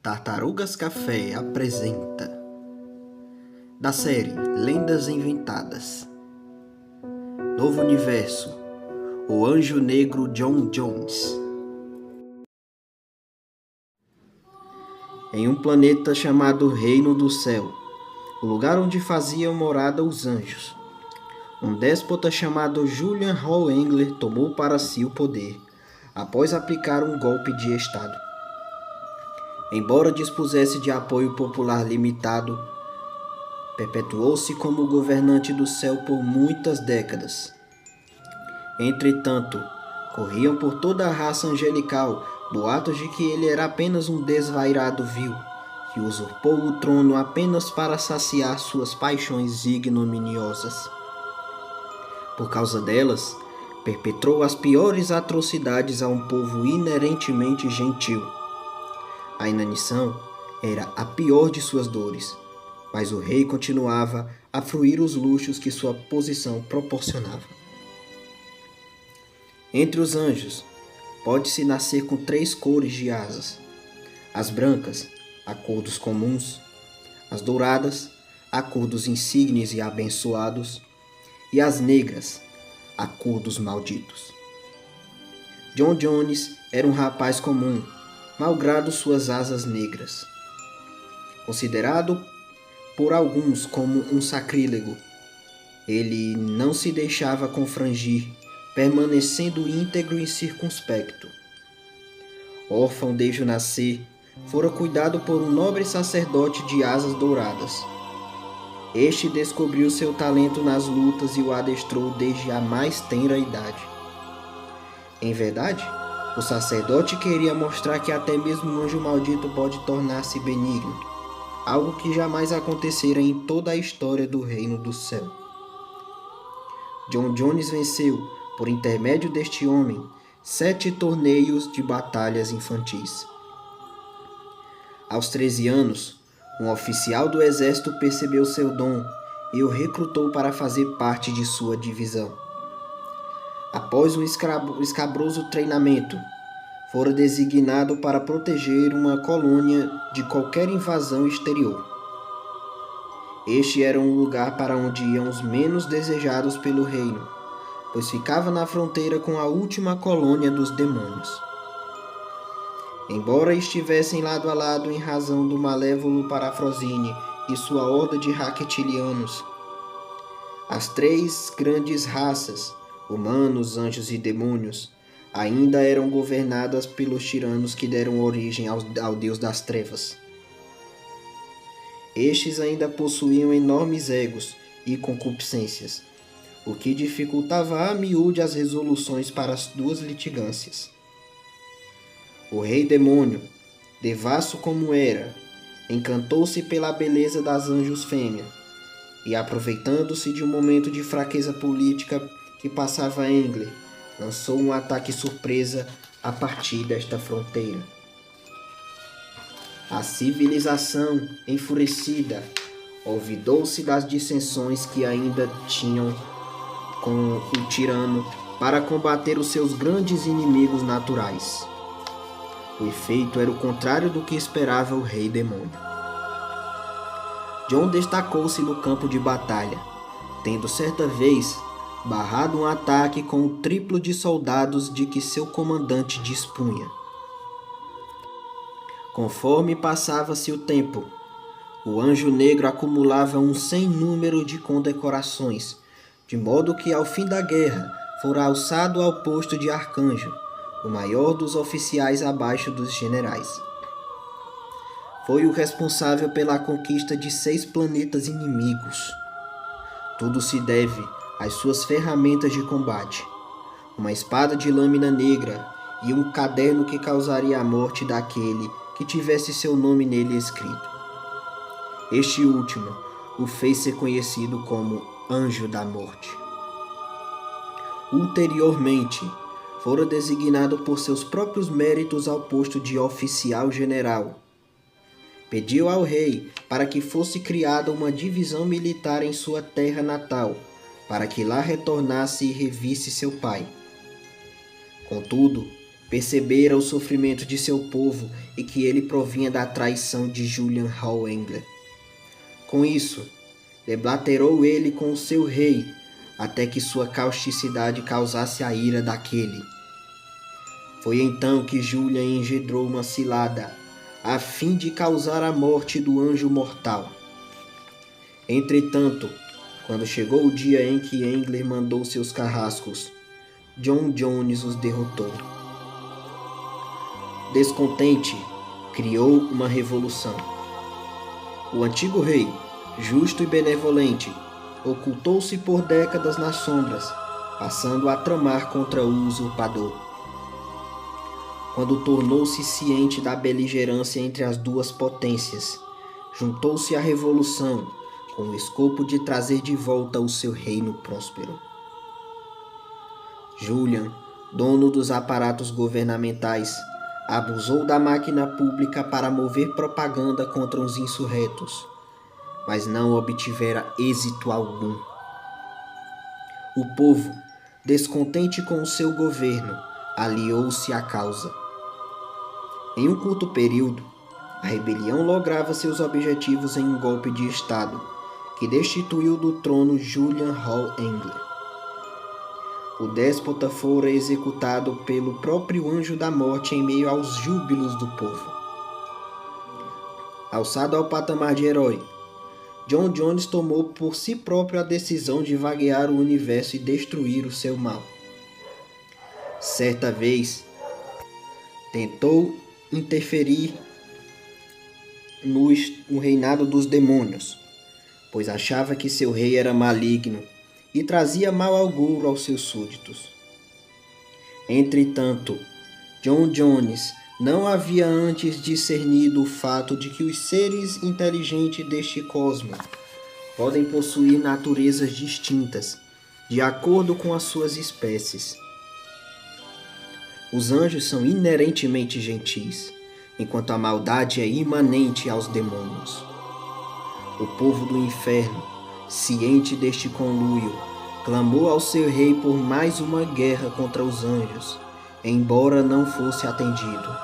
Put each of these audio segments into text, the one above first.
Tartarugas Café apresenta da série Lendas Inventadas. Novo Universo, o Anjo Negro John Jones. Em um planeta chamado Reino do Céu, o lugar onde faziam morada os anjos, um déspota chamado Julian Hall Engler tomou para si o poder após aplicar um golpe de estado. Embora dispusesse de apoio popular limitado, perpetuou-se como governante do céu por muitas décadas. Entretanto, corriam por toda a raça angelical boatos de que ele era apenas um desvairado vil, que usurpou o trono apenas para saciar suas paixões ignominiosas. Por causa delas, perpetrou as piores atrocidades a um povo inerentemente gentil. A inanição era a pior de suas dores, mas o rei continuava a fruir os luxos que sua posição proporcionava. Entre os anjos, pode-se nascer com 3 cores de asas: as brancas, a cor dos comuns; as douradas, a cor dos insígnes e abençoados; e as negras, a cor dos malditos. John Jones era um rapaz comum, malgrado suas asas negras. Considerado por alguns como um sacrílego, ele não se deixava confrangir, permanecendo íntegro e circunspecto. Órfão desde o nascer, fora cuidado por um nobre sacerdote de asas douradas. Este descobriu seu talento nas lutas e o adestrou desde a mais tenra idade. Em verdade, o sacerdote queria mostrar que até mesmo um anjo maldito pode tornar-se benigno, algo que jamais acontecera em toda a história do Reino do Céu. John Jones venceu, por intermédio deste homem, 7 torneios de batalhas infantis. Aos 13 anos, um oficial do exército percebeu seu dom e o recrutou para fazer parte de sua divisão. Após um escabroso treinamento, fora designado para proteger uma colônia de qualquer invasão exterior. Este era um lugar para onde iam os menos desejados pelo reino, pois ficava na fronteira com a última colônia dos demônios. Embora estivessem lado a lado em razão do malévolo Parafrosine e sua horda de Hacketilianos, as 3 grandes raças, humanos, anjos e demônios, ainda eram governadas pelos tiranos que deram origem ao Deus das Trevas. Estes ainda possuíam enormes egos e concupiscências, o que dificultava a miúde as resoluções para as 2 litigâncias. O rei demônio, devasso como era, encantou-se pela beleza das anjos fêmea, e aproveitando-se de um momento de fraqueza política que passava Engler, lançou um ataque surpresa a partir desta fronteira. A civilização, enfurecida, olvidou-se das dissensões que ainda tinham com o tirano para combater os seus grandes inimigos naturais. O efeito era o contrário do que esperava o rei demônio. John destacou-se no campo de batalha, tendo certa vez barrado um ataque com o triplo de soldados de que seu comandante dispunha. Conforme passava-se o tempo, o Anjo Negro acumulava um sem número de condecorações, de modo que ao fim da guerra fora alçado ao posto de arcanjo, o maior dos oficiais abaixo dos generais. Foi o responsável pela conquista de 6 planetas inimigos. Tudo se deve às suas ferramentas de combate, uma espada de lâmina negra e um caderno que causaria a morte daquele que tivesse seu nome nele escrito. Este último o fez ser conhecido como Anjo da Morte. Ulteriormente, fora designado por seus próprios méritos ao posto de oficial general. Pediu ao rei para que fosse criada uma divisão militar em sua terra natal, para que lá retornasse e revisse seu pai. Contudo, Percebera o sofrimento de seu povo e que ele provinha da traição de Julian Hall Engler. Com isso, deblaterou ele com o seu rei, até que sua causticidade causasse a ira daquele. Foi então que Julian engendrou uma cilada, a fim de causar a morte do anjo mortal. Entretanto, quando chegou o dia em que Engler mandou seus carrascos, John Jones os derrotou. Descontente, criou uma revolução. O antigo rei, justo e benevolente, ocultou-se por décadas nas sombras, passando a tramar contra o usurpador. Quando tornou-se ciente da beligerância entre as duas potências, juntou-se à revolução com o escopo de trazer de volta o seu reino próspero. Julian, dono dos aparatos governamentais, abusou da máquina pública para mover propaganda contra os insurretos, mas não obtivera êxito algum. O povo, descontente com o seu governo, aliou-se à causa. Em um curto período, a rebelião lograva seus objetivos em um golpe de Estado, que destituiu do trono Julian Hall Engler. O déspota fora executado pelo próprio anjo da morte em meio aos júbilos do povo. Alçado ao patamar de herói, John Jones tomou por si próprio a decisão de vaguear o universo e destruir o seu mal. Certa vez, tentou interferir no reinado dos demônios, pois achava que seu rei era maligno e trazia mau agouro aos seus súditos. Entretanto, John Jones não havia antes discernido o fato de que os seres inteligentes deste cosmos podem possuir naturezas distintas, de acordo com as suas espécies. Os anjos são inerentemente gentis, enquanto a maldade é imanente aos demônios. O povo do inferno, ciente deste conluio, clamou ao seu rei por mais uma guerra contra os anjos, embora não fosse atendido.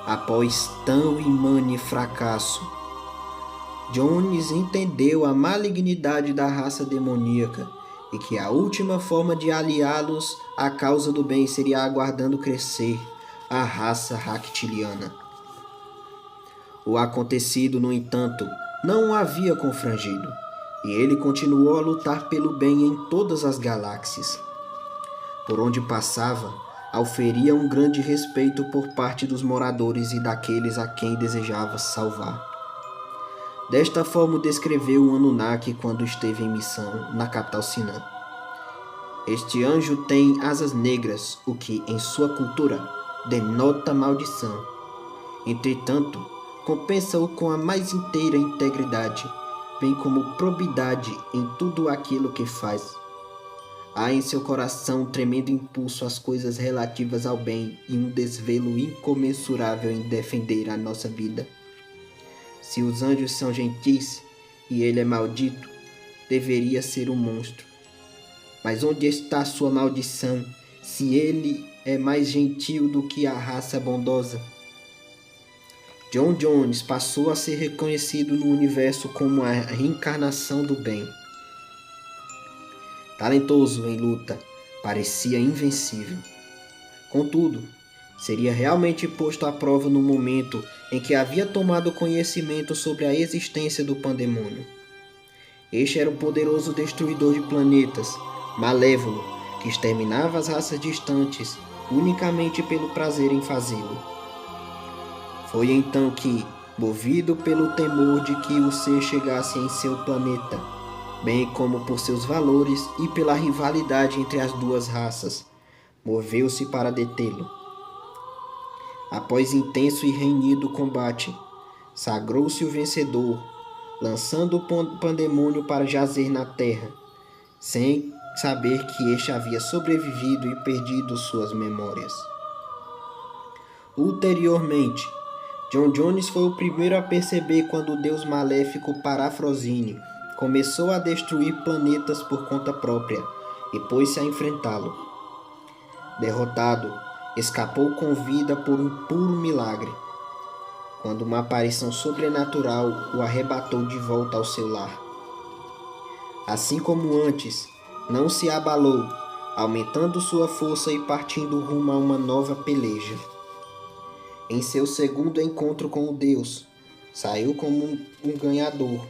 Após tão imane fracasso, Jones entendeu a malignidade da raça demoníaca e que a última forma de aliá-los à causa do bem seria aguardando crescer a raça ractiliana. O acontecido, no entanto, não o havia confrangido, e ele continuou a lutar pelo bem em todas as galáxias. Por onde passava, auferia um grande respeito por parte dos moradores e daqueles a quem desejava salvar. Desta forma o descreveu o Anunnaki quando esteve em missão na capital Sinã. Este anjo tem asas negras, o que, em sua cultura, denota maldição. Entretanto, compensa-o com a mais inteira integridade, bem como probidade em tudo aquilo que faz. Há em seu coração um tremendo impulso às coisas relativas ao bem e um desvelo incomensurável em defender a nossa vida. Se os anjos são gentis e ele é maldito, deveria ser um monstro. Mas onde está sua maldição, se ele é mais gentil do que a raça bondosa? John Jones passou a ser reconhecido no universo como a reencarnação do bem. Talentoso em luta, parecia invencível. Contudo, seria realmente posto à prova no momento em que havia tomado conhecimento sobre a existência do pandemônio. Este era um poderoso destruidor de planetas, malévolo, que exterminava as raças distantes unicamente pelo prazer em fazê-lo. Foi então que, movido pelo temor de que o ser chegasse em seu planeta, bem como por seus valores e pela rivalidade entre as duas raças, moveu-se para detê-lo. Após intenso e renhido combate, sagrou-se o vencedor, lançando o pandemônio para jazer na terra, sem saber que este havia sobrevivido e perdido suas memórias. Ulteriormente, John Jones foi o primeiro a perceber quando o deus maléfico Parafrosine começou a destruir planetas por conta própria e pôs-se a enfrentá-lo. Derrotado, escapou com vida por um puro milagre, quando uma aparição sobrenatural o arrebatou de volta ao seu lar. Assim como antes, não se abalou, aumentando sua força e partindo rumo a uma nova peleja. Em seu segundo encontro com o Deus, saiu como um ganhador,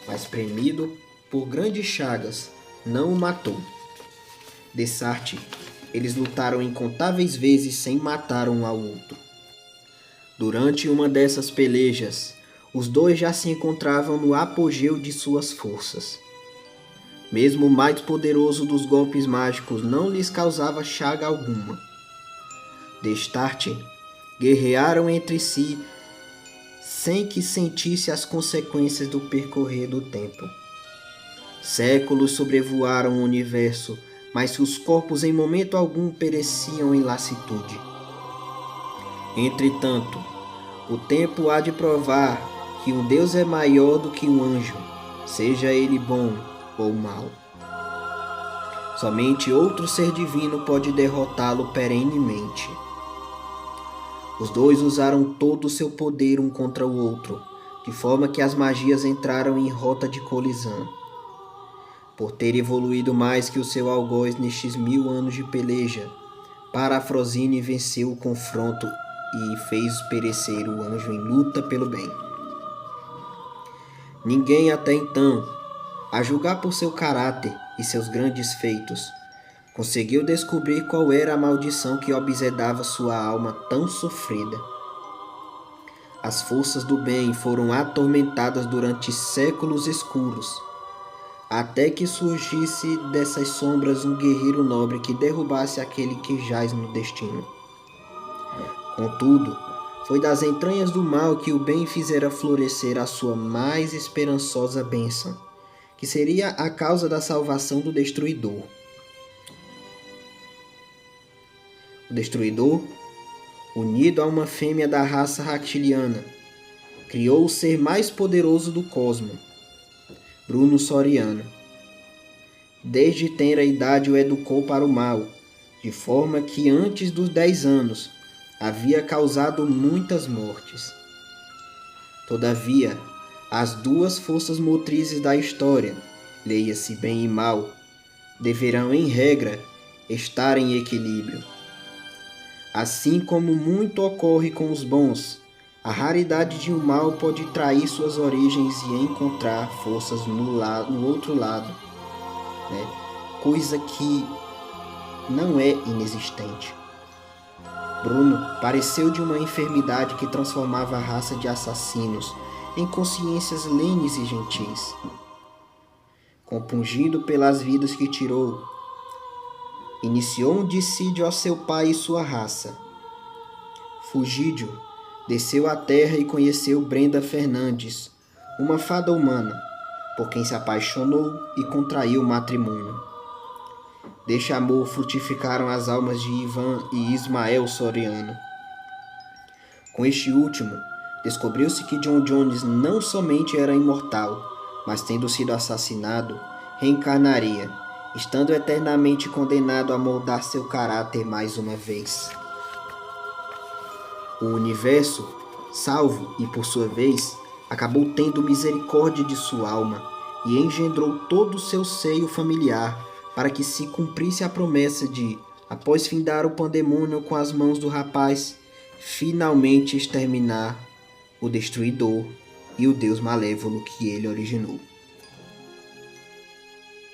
mas premido por grandes chagas, não o matou. Dessarte, eles lutaram incontáveis vezes sem matar um ao outro. Durante uma dessas pelejas, os dois já se encontravam no apogeu de suas forças. Mesmo o mais poderoso dos golpes mágicos não lhes causava chaga alguma. Destarte, guerrearam entre si sem que sentisse as consequências do percorrer do tempo. Séculos sobrevoaram o universo, mas seus corpos em momento algum pereciam em lassitude. Entretanto, o tempo há de provar que um Deus é maior do que um anjo, seja ele bom ou mau. Somente outro ser divino pode derrotá-lo perenemente. Os dois usaram todo o seu poder um contra o outro, de forma que as magias entraram em rota de colisão. Por ter evoluído mais que o seu algoz nestes 1000 anos de peleja, Parafrosine venceu o confronto e fez perecer o anjo em luta pelo bem. Ninguém até então, a julgar por seu caráter e seus grandes feitos, conseguiu descobrir qual era a maldição que obsedava sua alma tão sofrida. As forças do bem foram atormentadas durante séculos escuros, até que surgisse dessas sombras um guerreiro nobre que derrubasse aquele que jaz no destino. Contudo, foi das entranhas do mal que o bem fizera florescer a sua mais esperançosa bênção, que seria a causa da salvação do Destruidor. O Destruidor, unido a uma fêmea da raça Ractiliana, criou o ser mais poderoso do cosmo, Bruno Soriano. Desde tenra idade o educou para o mal, de forma que antes dos 10 anos havia causado muitas mortes. Todavia, as duas forças motrizes da história, leia-se bem e mal, deverão, em regra, estar em equilíbrio. Assim como muito ocorre com os bons, a raridade de um mal pode trair suas origens e encontrar forças no outro lado, né? Coisa que não é inexistente. Bruno padeceu de uma enfermidade que transformava a raça de assassinos em consciências lenes e gentis. Compungido pelas vidas que tirou, iniciou um dissídio a seu pai e sua raça. Fugídio, desceu à terra e conheceu Brenda Fernandes, uma fada humana, por quem se apaixonou e contraiu matrimônio. Deste amor frutificaram as almas de Ivan e Ismael Soriano. Com este último, descobriu-se que John Jones não somente era imortal, mas tendo sido assassinado, reencarnaria, estando eternamente condenado a moldar seu caráter mais uma vez. O universo, salvo e por sua vez, acabou tendo misericórdia de sua alma e engendrou todo o seu seio familiar para que se cumprisse a promessa de, após findar o pandemônio com as mãos do rapaz, finalmente exterminar o Destruidor e o Deus malévolo que ele originou.